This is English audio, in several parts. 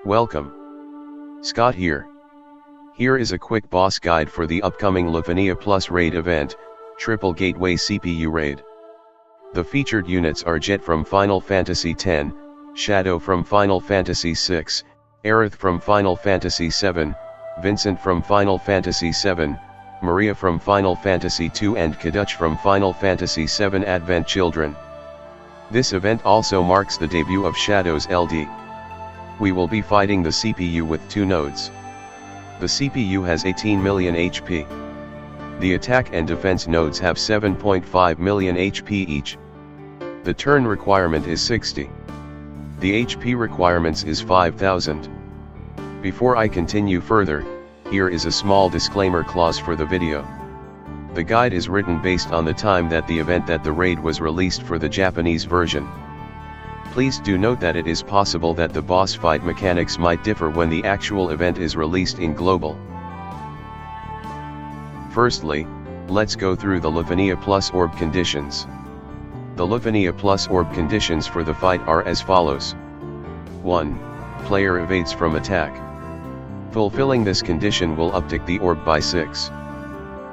Welcome. Scott here. Here is a quick boss guide for the upcoming LUFENIA Plus raid event, Triple Gateway CPU raid. The featured units are Jecht from Final Fantasy X, Shadow from Final Fantasy VI, Aerith from Final Fantasy VII, Vincent from Final Fantasy VII, Maria from Final Fantasy II and Kadaj from Final Fantasy VII Advent Children. This event also marks the debut of Shadow's LD. We will be fighting the CPU with 2 nodes. The CPU has 18 million HP. The attack and defense nodes have 7.5 million HP each. The turn requirement is 60. The HP requirements is 5000. Before I continue further, here is a small disclaimer clause for the video. The guide is written based on the time that the raid was released for the Japanese version. Please do note that it is possible that the boss fight mechanics might differ when the actual event is released in global. Firstly, let's go through the LUFENIA Plus orb conditions. The LUFENIA Plus orb conditions for the fight are as follows. 1. Player evades from attack. Fulfilling this condition will uptick the orb by 6.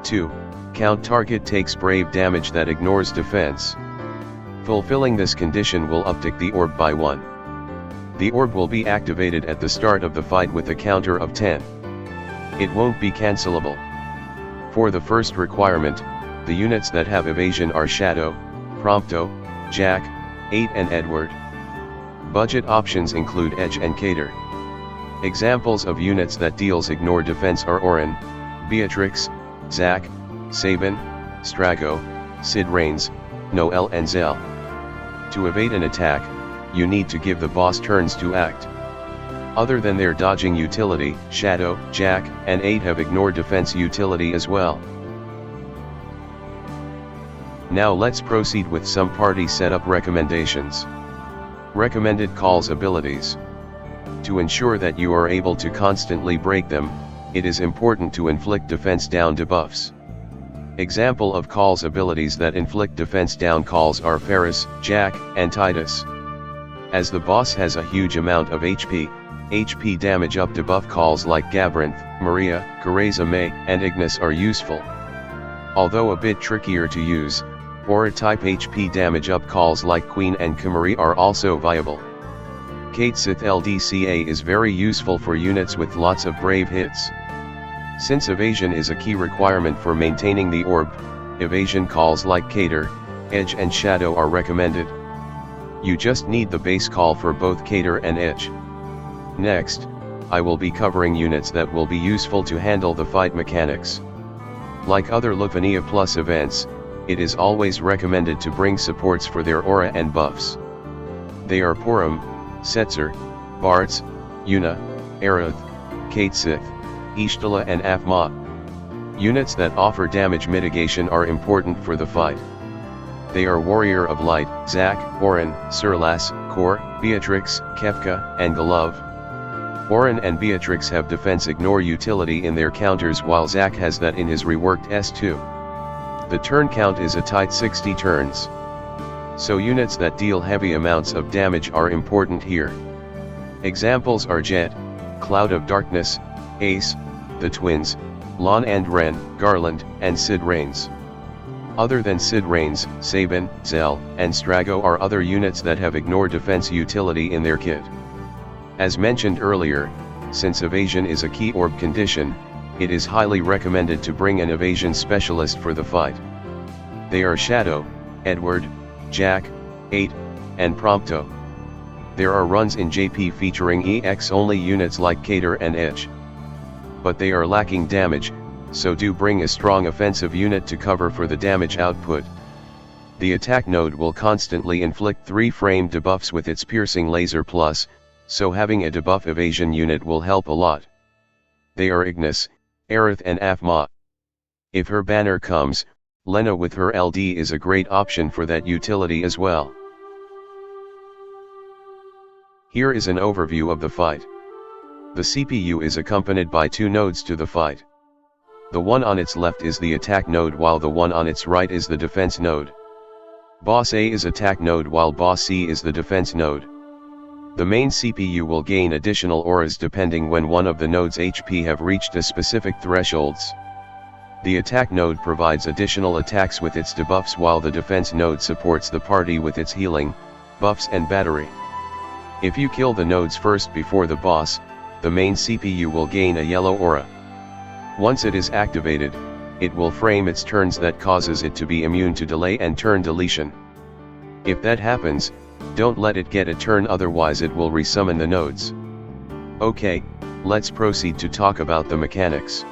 2. Count target takes brave damage that ignores defense. Fulfilling this condition will uptick the orb by 1. The orb will be activated at the start of the fight with a counter of 10. It won't be cancelable. For the first requirement, the units that have evasion are Shadow, Prompto, Jecht, 8 and Edward. Budget options include Edge and Cater. Examples of units that deals ignore defense are Auron, Beatrix, Zack, Sabin, Strago, Cid Rains, Noelle and Zell. To evade an attack, you need to give the boss turns to act. Other than their dodging utility, Shadow, Jecht, and 8 have ignored defense utility as well. Now let's proceed with some party setup recommendations. Recommended calls abilities. To ensure that you are able to constantly break them, it is important to inflict defense down debuffs. Example of calls abilities that inflict defense down calls are Ferris, Jecht, and Titus. As the boss has a huge amount of HP damage up debuff calls like Gabrinth, Maria, Kareza May, and Ignis are useful. Although a bit trickier to use, Aura type HP damage up calls like Queen and Kimari are also viable. Katesith LDCA is very useful for units with lots of brave hits. Since evasion is a key requirement for maintaining the orb, evasion calls like Cater, Edge and Shadow are recommended. You just need the base call for both Cater and Edge. Next, I will be covering units that will be useful to handle the fight mechanics. Like other LUFENIA Plus events, it is always recommended to bring supports for their aura and buffs. They are Purim, Setzer, Bartz, Yuna, Aerith, Katesith, Ishtala and Afma. Units that offer damage mitigation are important for the fight. They are Warrior of Light, Zack, Auron, Surlas, Kor, Beatrix, Kefka, and Golov. Auron and Beatrix have defense ignore utility in their counters while Zack has that in his reworked S2. The turn count is a tight 60 turns. So units that deal heavy amounts of damage are important here. Examples are Jecht, Cloud of Darkness, Ace, the Twins, Lon and Ren, Garland, and Cid Rains. Other than Cid Rains, Sabin, Zell, and Strago are other units that have ignored defense utility in their kit. As mentioned earlier, since evasion is a key orb condition, it is highly recommended to bring an evasion specialist for the fight. They are Shadow, Edward, Jecht, 8, and Prompto. There are runs in JP featuring EX-only units like Cater and Edge. But they are lacking damage, so do bring a strong offensive unit to cover for the damage output. The attack node will constantly inflict 3-frame debuffs with its piercing laser plus, so having a debuff evasion unit will help a lot. They are Ignis, Aerith and Afma. If her banner comes, Lena with her LD is a great option for that utility as well. Here is an overview of the fight. The CPU is accompanied by 2 nodes to the fight. The one on its left is the attack node while the one on its right is the defense node. Boss A is attack node while Boss C is the defense node. The main CPU will gain additional auras depending when one of the node's HP have reached a specific thresholds. The attack node provides additional attacks with its debuffs while the defense node supports the party with its healing, buffs and battery. If you kill the nodes first before the boss, the main CPU will gain a yellow aura. Once it is activated, it will frame its turns that causes it to be immune to delay and turn deletion. If that happens, don't let it get a turn, otherwise it will resummon the nodes. Okay, let's proceed to talk about the mechanics.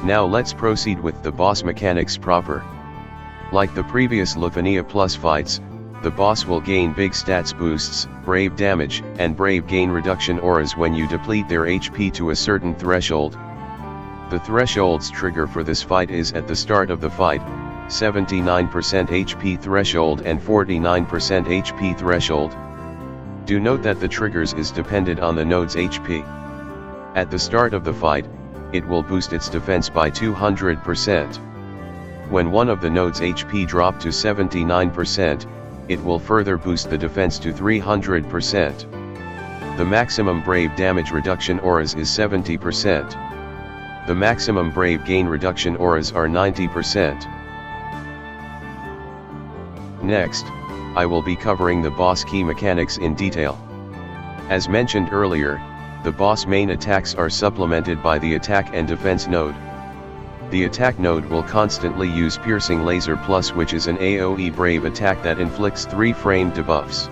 Now let's proceed with the boss mechanics proper. Like the previous LUFENIA Plus fights, the boss will gain big stats boosts, brave damage, and brave gain reduction auras when you deplete their HP to a certain threshold. The threshold's trigger for this fight is at the start of the fight, 79% HP threshold and 49% HP threshold. Do note that the triggers is dependent on the node's HP. At the start of the fight, it will boost its defense by 200%. When one of the node's HP drop to 79%, it will further boost the defense to 300%. The maximum brave damage reduction auras is 70%. The maximum brave gain reduction auras are 90%. Next, I will be covering the boss key mechanics in detail. As mentioned earlier, the boss main attacks are supplemented by the attack and defense node. The attack node will constantly use Piercing Laser Plus, which is an AoE brave attack that inflicts 3 framed debuffs.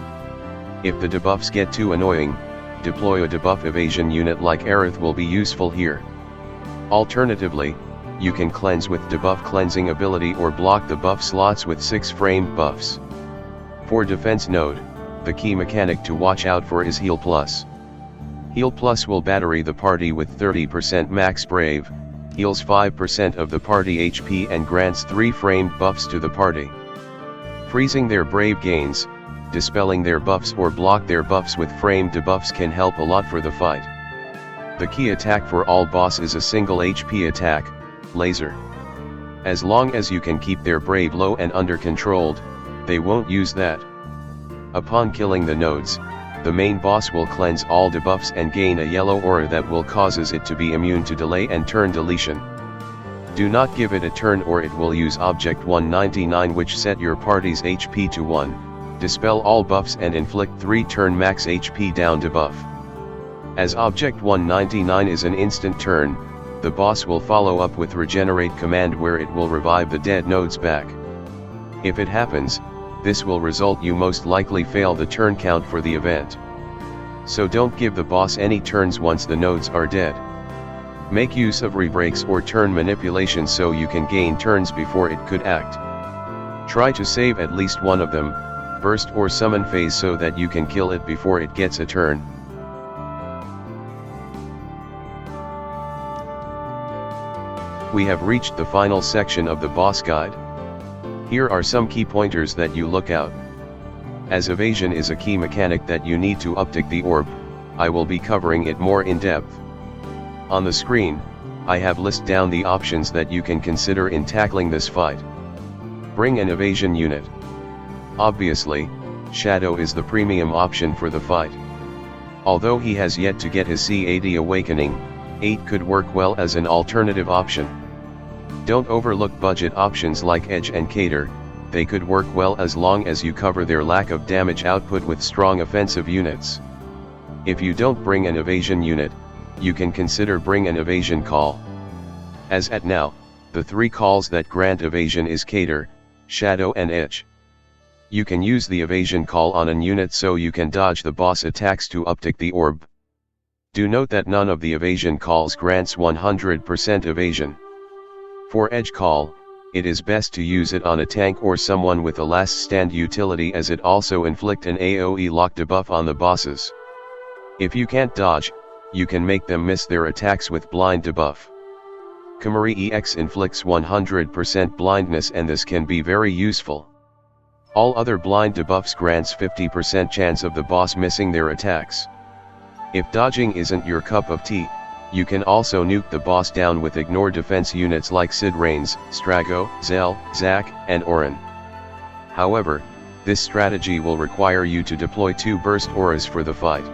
If the debuffs get too annoying, deploy a debuff evasion unit like Aerith will be useful here. Alternatively, you can cleanse with debuff cleansing ability or block the buff slots with 6 framed buffs. For defense node, the key mechanic to watch out for is Heal Plus. Heal Plus will battery the party with 30% max brave, heals 5% of the party HP and grants 3 framed buffs to the party. Freezing their brave gains, dispelling their buffs or block their buffs with framed debuffs can help a lot for the fight. The key attack for all boss is a single HP attack, Laser. As long as you can keep their brave low and under controlled, they won't use that. Upon killing the nodes, the main boss will cleanse all debuffs and gain a yellow aura that will causes it to be immune to delay and turn deletion. Do not give it a turn or it will use Object 199, which set your party's HP to 1, dispel all buffs and inflict 3 turn max HP down debuff. As Object 199 is an instant turn, the boss will follow up with Regenerate command where it will revive the dead nodes back. If it happens, this will result you most likely fail the turn count for the event. So don't give the boss any turns once the nodes are dead. Make use of rebreaks or turn manipulation so you can gain turns before it could act. Try to save at least one of them, burst or summon phase, so that you can kill it before it gets a turn. We have reached the final section of the boss guide. Here are some key pointers that you look out. As evasion is a key mechanic that you need to uptick the orb, I will be covering it more in depth. On the screen, I have listed down the options that you can consider in tackling this fight. Bring an evasion unit. Obviously, Shadow is the premium option for the fight. Although he has yet to get his C80 awakening, 8 could work well as an alternative option. Don't overlook budget options like Edge and Cater, they could work well as long as you cover their lack of damage output with strong offensive units. If you don't bring an evasion unit, you can consider bring an evasion call. As at now, the 3 calls that grant evasion is Cater, Shadow and Edge. You can use the evasion call on an unit so you can dodge the boss attacks to uptick the orb. Do note that none of the evasion calls grants 100% evasion. For Edge call, it is best to use it on a tank or someone with a last stand utility, as it also inflict an AoE lock debuff on the bosses. If you can't dodge, you can make them miss their attacks with blind debuff. Kamari EX inflicts 100% blindness, and this can be very useful. All other blind debuffs grants 50% chance of the boss missing their attacks. If dodging isn't your cup of tea, you can also nuke the boss down with ignore defense units like Sid Reigns, Strago, Zell, Zack, and Orin. However, this strategy will require you to deploy 2 burst auras for the fight.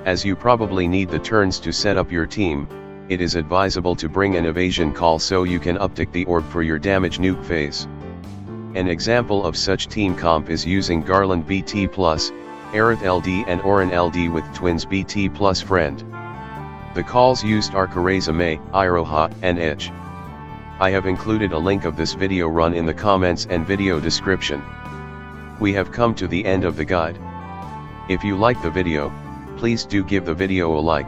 As you probably need the turns to set up your team, it is advisable to bring an evasion call so you can uptick the orb for your damage nuke phase. An example of such team comp is using Garland BT+, Aerith LD and Orin LD with Twins BT plus friend. The calls used are Karazame, Iroha, and Edge. I have included a link of this video run in the comments and video description. We have come to the end of the guide. If you like the video, please do give the video a like.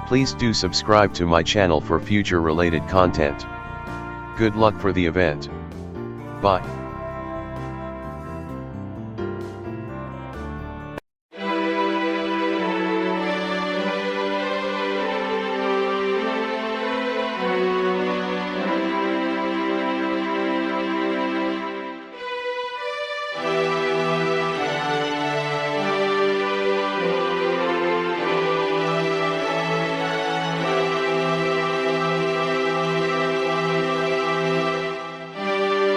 Please do subscribe to my channel for future related content. Good luck for the event. Bye.